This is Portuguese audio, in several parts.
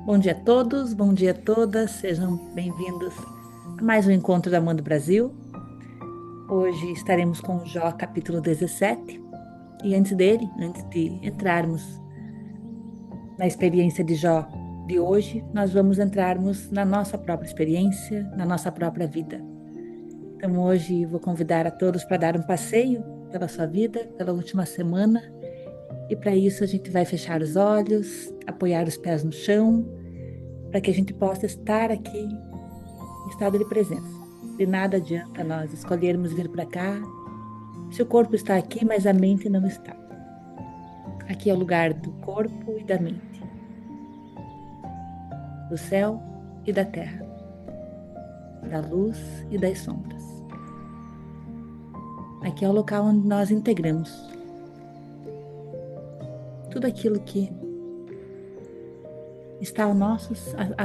Bom dia a todos, bom dia a todas, sejam bem-vindos a mais um encontro da Amanda Brasil. Hoje estaremos com Jó capítulo 17 e antes de entrarmos na experiência de Jó de hoje, nós vamos entrarmos na nossa própria experiência, na nossa própria vida. Então hoje vou convidar a todos para dar um passeio pela sua vida, pela última semana, e para isso a gente vai fechar os olhos, apoiar os pés no chão, para que a gente possa estar aqui em estado de presença. De nada adianta nós escolhermos vir para cá se o corpo está aqui, mas a mente não está. Aqui é o lugar do corpo e da mente, do céu e da terra, da luz e das sombras. Aqui é o local onde nós integramos tudo aquilo que está a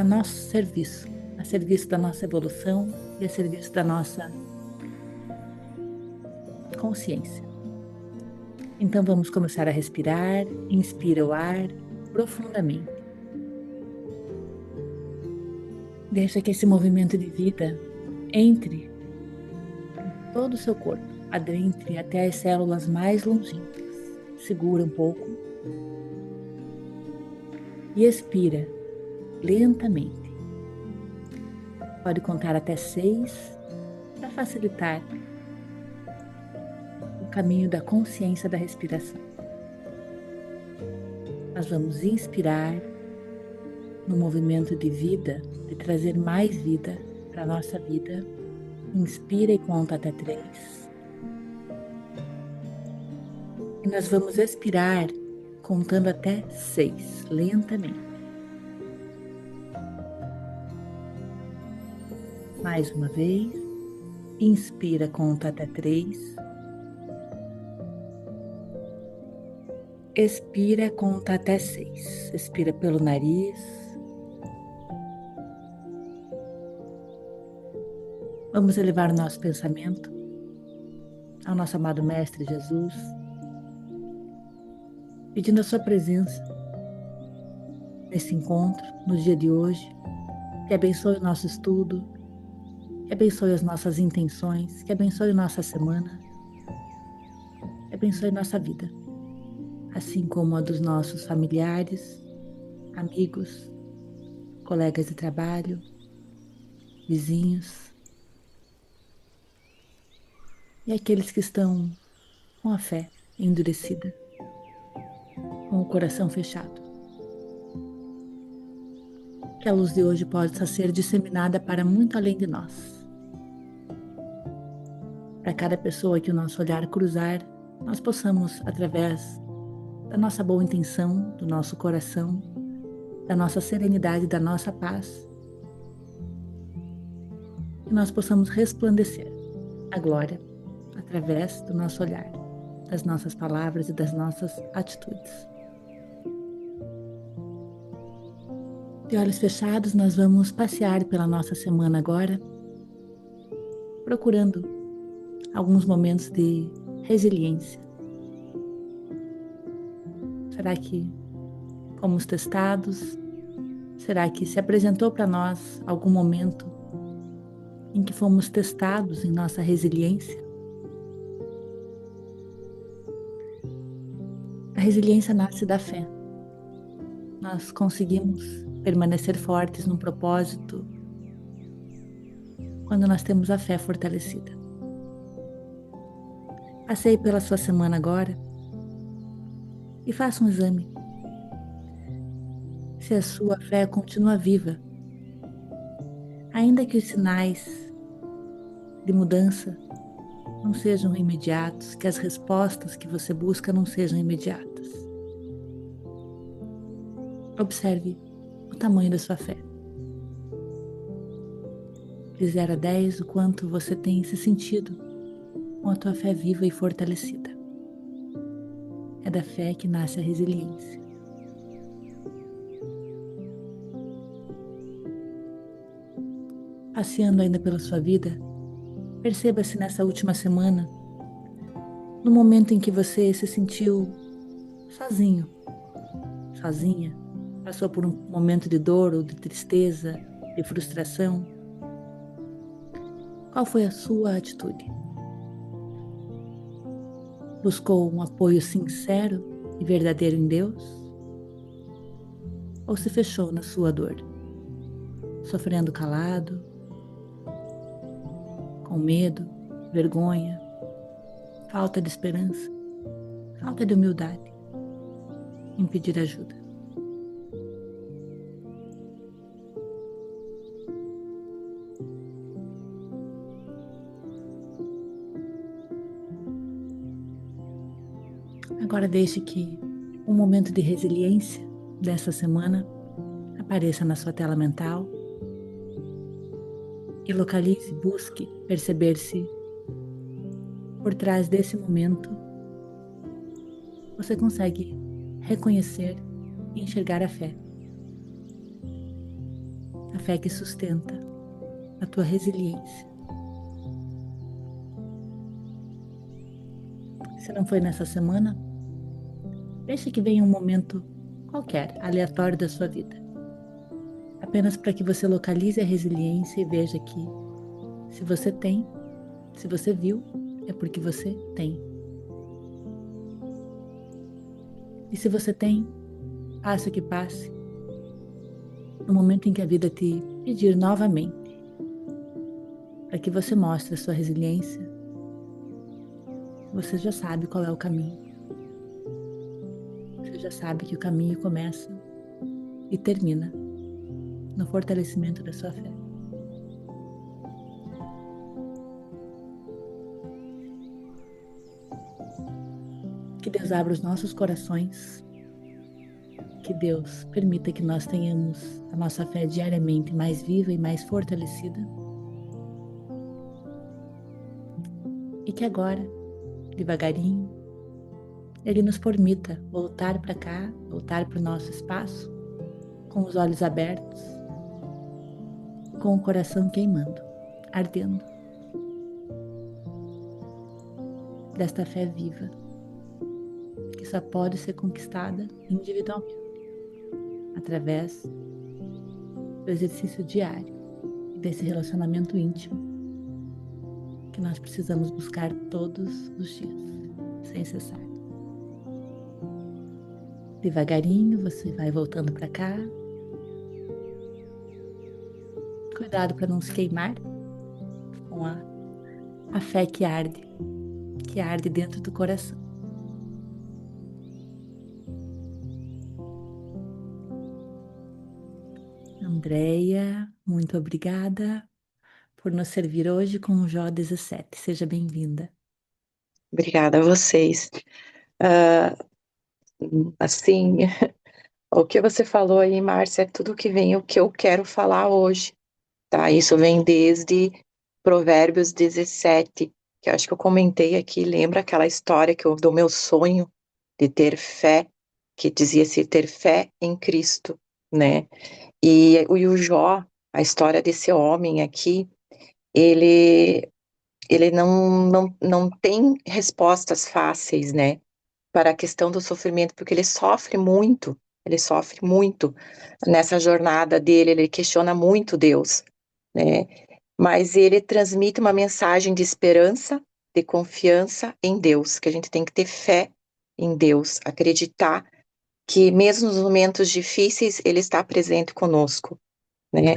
nosso serviço, a serviço da nossa evolução e a serviço da nossa consciência. Então vamos começar a respirar, inspira o ar profundamente. Deixa que esse movimento de vida entre em todo o seu corpo, adentre até as células mais longínquas. Segura um pouco e expira lentamente. Pode contar até 6 para facilitar o caminho da consciência da respiração. Nós vamos inspirar no movimento de vida, de trazer mais vida para a nossa vida. Inspira e conta até 3. E nós vamos expirar contando até 6, lentamente. Mais uma vez. Inspira, conta até 3. Expira, conta até 6. Expira pelo nariz. Vamos elevar o nosso pensamento ao nosso amado Mestre Jesus, pedindo a sua presença nesse encontro, no dia de hoje, que abençoe o nosso estudo, que abençoe as nossas intenções, que abençoe nossa semana, que abençoe nossa vida, assim como a dos nossos familiares, amigos, colegas de trabalho, vizinhos e aqueles que estão com a fé endurecida, com o coração fechado. Que a luz de hoje possa ser disseminada para muito além de nós. Para cada pessoa que o nosso olhar cruzar, nós possamos, através da nossa boa intenção, do nosso coração, da nossa serenidade, da nossa paz, que nós possamos resplandecer a glória através do nosso olhar, das nossas palavras e das nossas atitudes. De olhos fechados, nós vamos passear pela nossa semana agora, procurando alguns momentos de resiliência. Será que fomos testados? Será que se apresentou para nós algum momento em que fomos testados em nossa resiliência? A resiliência nasce da fé. Nós conseguimos permanecer fortes num propósito quando nós temos a fé fortalecida. Passeie pela sua semana agora e faça um exame. Se a sua fé continua viva, ainda que os sinais de mudança não sejam imediatos, que as respostas que você busca não sejam imediatas. Observe o tamanho da sua fé. De 0 a 10, o quanto você tem se sentido com a tua fé viva e fortalecida. É da fé que nasce a resiliência. Passeando ainda pela sua vida, perceba-se nessa última semana, no momento em que você se sentiu sozinho, sozinha, Passou por um momento de dor ou de tristeza, de frustração? Qual foi a sua atitude? Buscou um apoio sincero e verdadeiro em Deus? Ou se fechou na sua dor, sofrendo calado, com medo, vergonha, falta de esperança, falta de humildade em pedir ajuda? Agora deixe que um momento de resiliência dessa semana apareça na sua tela mental e localize, busque perceber-se por trás desse momento. Você consegue reconhecer e enxergar a fé que sustenta a tua resiliência. Se não foi nessa semana, deixe que venha um momento qualquer, aleatório da sua vida, apenas para que você localize a resiliência e veja que se você tem, se você viu, é porque você tem. E se você tem, passe o que passe, no momento em que a vida te pedir novamente para que você mostre a sua resiliência, você já sabe qual é o caminho. Você já sabe que o caminho começa e termina no fortalecimento da sua fé. Que Deus abra os nossos corações, que Deus permita que nós tenhamos a nossa fé diariamente mais viva e mais fortalecida. E que agora, devagarinho, Ele nos permita voltar para cá, voltar para o nosso espaço, com os olhos abertos, com o coração queimando, ardendo, desta fé viva, que só pode ser conquistada individualmente, através do exercício diário e desse relacionamento íntimo que nós precisamos buscar todos os dias, sem cessar. Devagarinho você vai voltando para cá. Cuidado para não se queimar com a fé que arde dentro do coração. Andréia, muito obrigada por nos servir hoje com o Jó 17. Seja bem-vinda. Obrigada a vocês. Ah, assim, o que você falou aí, Márcia, é tudo que vem o que eu quero falar hoje, tá? Isso vem desde Provérbios 17, que eu acho que eu comentei aqui. Lembra aquela história do meu sonho de ter fé, que dizia-se ter fé em Cristo, né? E o Jó, a história desse homem aqui, ele, ele não tem respostas fáceis, né? Para a questão do sofrimento, porque ele sofre muito nessa jornada dele, ele questiona muito Deus, né? Mas ele transmite uma mensagem de esperança, de confiança em Deus, que a gente tem que ter fé em Deus, acreditar que mesmo nos momentos difíceis ele está presente conosco, né?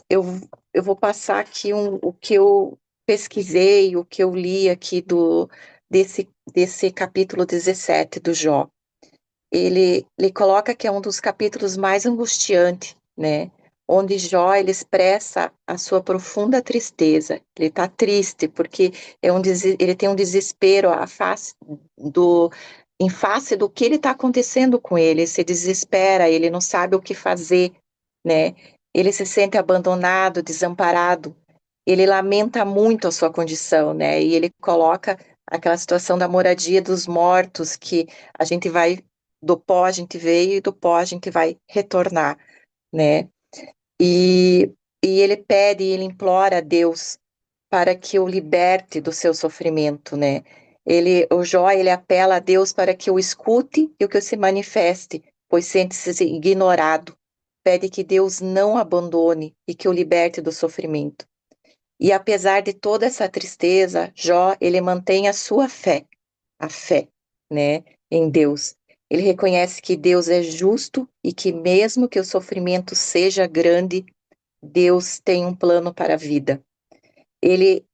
Eu, eu vou passar aqui o que eu pesquisei, o que eu li aqui desse capítulo 17 do Jó. Ele coloca que é um dos capítulos mais angustiantes, né? Onde Jó ele expressa a sua profunda tristeza. Ele está triste porque ele tem um desespero em face do que ele está acontecendo com ele. Ele se desespera, ele não sabe o que fazer, né? Ele se sente abandonado, desamparado. Ele lamenta muito a sua condição, né? E ele coloca aquela situação da moradia dos mortos, que a gente vai do pó a gente veio e do pó a gente vai retornar, né? E, e ele pede, ele implora a Deus para que o liberte do seu sofrimento, né? O Jó, ele apela a Deus para que o escute e o que se manifeste pois sente-se ignorado. Pede que Deus não abandone e que o liberte do sofrimento. E apesar de toda essa tristeza, Jó, ele mantém a fé, né, em Deus. Ele reconhece que Deus é justo e que mesmo que o sofrimento seja grande, Deus tem um plano para a vida.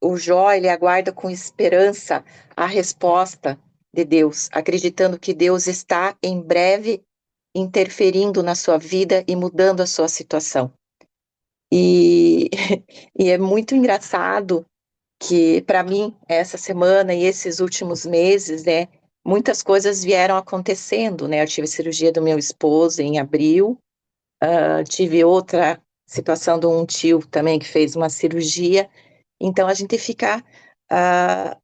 O Jó, ele aguarda com esperança a resposta de Deus, acreditando que Deus está em breve interferindo na sua vida e mudando a sua situação. E, e é muito engraçado que, para mim, essa semana e esses últimos meses, né, muitas coisas vieram acontecendo, né? Eu tive cirurgia do meu esposo em abril, tive outra situação de um tio também que fez uma cirurgia. Então, a gente fica uh,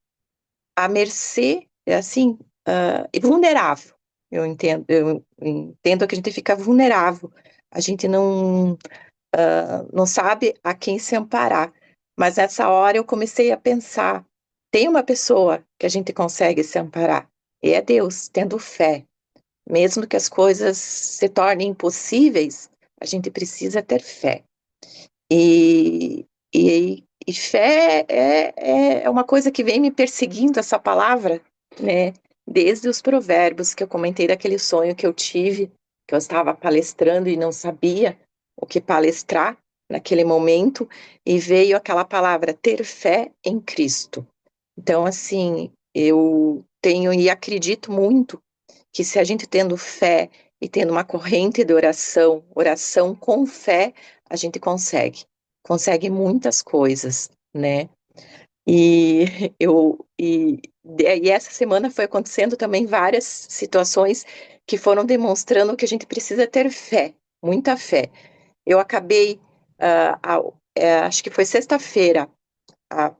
à mercê, assim, e vulnerável. Eu entendo que a gente fica vulnerável. A gente não sabe a quem se amparar. Mas nessa hora eu comecei a pensar: tem uma pessoa que a gente consegue se amparar, e é Deus, tendo fé. Mesmo que as coisas se tornem impossíveis, a gente precisa ter fé. E fé é uma coisa que vem me perseguindo, essa palavra, né? Desde os provérbios que eu comentei daquele sonho que eu tive, que eu estava palestrando e não sabia o que palestrar naquele momento, e veio aquela palavra, ter fé em Cristo. Então, assim, eu tenho e acredito muito que se a gente tendo fé e tendo uma corrente de oração, oração com fé, a gente consegue muitas coisas, né? E e essa semana foi acontecendo também várias situações que foram demonstrando que a gente precisa ter fé, muita fé. Eu acabei, acho que foi sexta-feira, ah,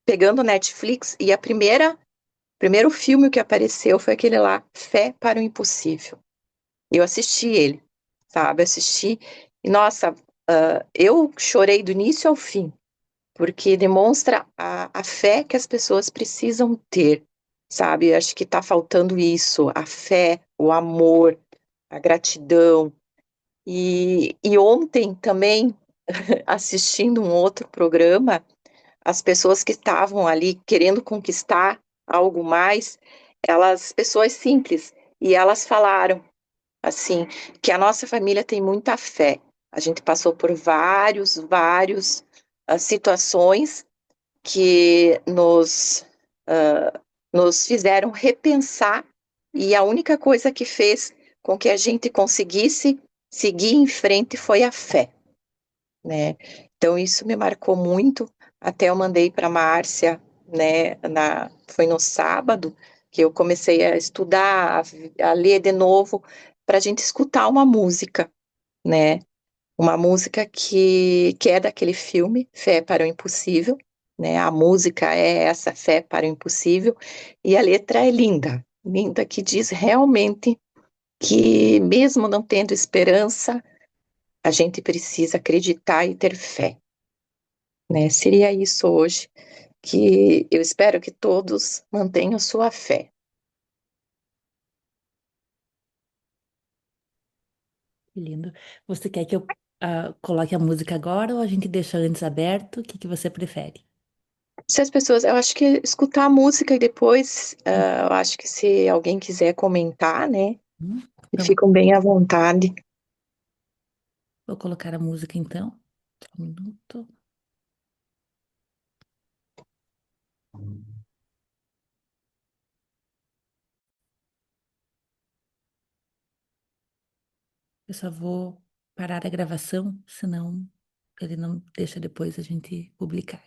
pegando Netflix e primeiro filme que apareceu foi aquele lá, Fé para o Impossível. Eu assisti ele, sabe? Assisti e, nossa, eu chorei do início ao fim, porque demonstra a fé que as pessoas precisam ter, sabe? Eu acho que está faltando isso, a fé, o amor, a gratidão. E ontem também, assistindo um outro programa, as pessoas que estavam ali querendo conquistar algo mais, pessoas simples, e elas falaram assim, que a nossa família tem muita fé. A gente passou por vários situações que nos fizeram repensar, e a única coisa que fez com que a gente conseguisse seguir em frente foi a fé, né? Então isso me marcou muito. Até eu mandei para a Márcia, né? Foi no sábado que eu comecei a estudar, a ler de novo, para a gente escutar uma música, né? Uma música que é daquele filme, Fé para o Impossível, né? A música é essa, Fé para o Impossível, e a letra é linda, linda, que diz realmente que mesmo não tendo esperança, a gente precisa acreditar e ter fé, né? Seria isso hoje, que eu espero que todos mantenham sua fé. Que lindo. Você quer que eu coloque a música agora ou a gente deixa antes aberto? O que que você prefere? Se as pessoas, eu acho que escutar a música e depois, eu acho que se alguém quiser comentar, né, Então, ficam bem à vontade. vou colocar a música então. Só um minuto. Eu só vou parar a gravação, senão ele não deixa depois a gente publicar.